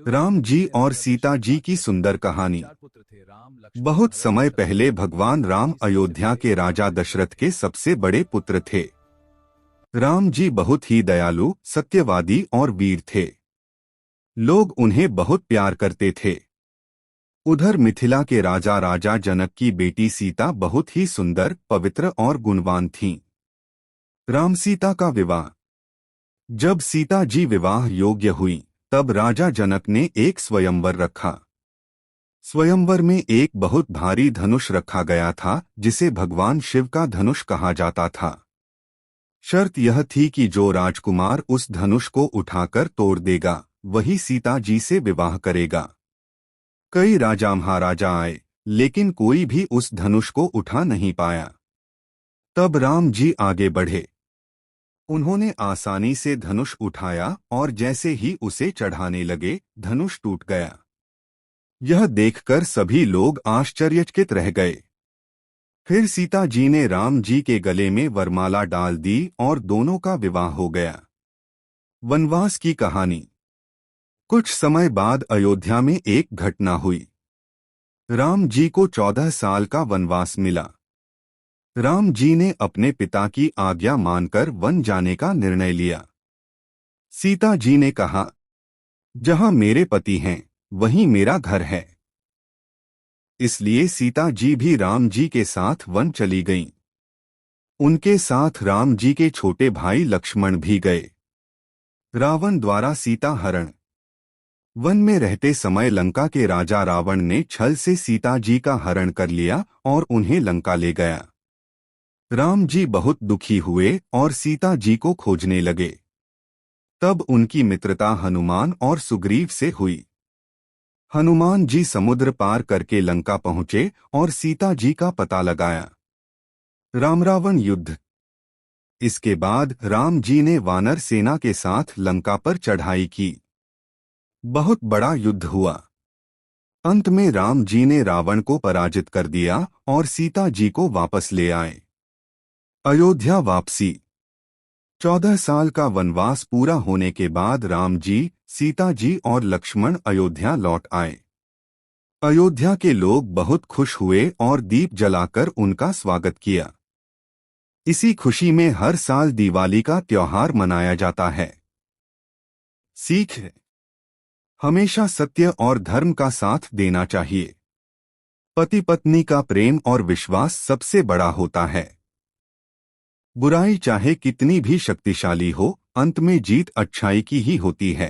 राम जी और सीता जी की सुंदर कहानी। बहुत समय पहले भगवान राम अयोध्या के राजा दशरथ के सबसे बड़े पुत्र थे। राम जी बहुत ही दयालु, सत्यवादी और वीर थे। लोग उन्हें बहुत प्यार करते थे। उधर मिथिला के राजा जनक की बेटी सीता बहुत ही सुंदर, पवित्र और गुणवान थीं। राम सीता का विवाह। जब सीता जी विवाह योग्य हुई, तब राजा जनक ने एक स्वयंवर रखा। स्वयंवर में एक बहुत भारी धनुष रखा गया था, जिसे भगवान शिव का धनुष कहा जाता था। शर्त यह थी कि जो राजकुमार उस धनुष को उठाकर तोड़ देगा, वही सीता जी से विवाह करेगा। कई राजा महाराजा आए, लेकिन कोई भी उस धनुष को उठा नहीं पाया। तब राम जी आगे बढ़े। उन्होंने आसानी से धनुष उठाया और जैसे ही उसे चढ़ाने लगे, धनुष टूट गया। यह देखकर सभी लोग आश्चर्यचकित रह गए। फिर सीता जी ने राम जी के गले में वरमाला डाल दी और दोनों का विवाह हो गया। वनवास की कहानी। कुछ समय बाद अयोध्या में एक घटना हुई। राम जी को 14 साल का वनवास मिला। राम जी ने अपने पिता की आज्ञा मानकर वन जाने का निर्णय लिया। सीता जी ने कहा, जहां मेरे पति हैं, वहीं मेरा घर है। इसलिए सीता जी भी राम जी के साथ वन चली गईं। उनके साथ राम जी के छोटे भाई लक्ष्मण भी गए। रावण द्वारा सीता हरण। वन में रहते समय लंका के राजा रावण ने छल से सीता जी का हरण कर लिया और उन्हें लंका ले गया। राम जी बहुत दुखी हुए और सीता जी को खोजने लगे। तब उनकी मित्रता हनुमान और सुग्रीव से हुई। हनुमान जी समुद्र पार करके लंका पहुंचे और सीता जी का पता लगाया। राम रावण युद्ध। इसके बाद राम जी ने वानर सेना के साथ लंका पर चढ़ाई की। बहुत बड़ा युद्ध हुआ। अंत में राम जी ने रावण को पराजित कर दिया और सीता जी को वापस ले आए। अयोध्या वापसी। 14 साल का वनवास पूरा होने के बाद राम जी, सीता जी और लक्ष्मण अयोध्या लौट आए। अयोध्या के लोग बहुत खुश हुए और दीप जलाकर उनका स्वागत किया। इसी खुशी में हर साल दिवाली का त्योहार मनाया जाता है। सीख है, हमेशा सत्य और धर्म का साथ देना चाहिए। पति पत्नी का प्रेम और विश्वास सबसे बड़ा होता है। बुराई चाहे कितनी भी शक्तिशाली हो, अंत में जीत अच्छाई की ही होती है।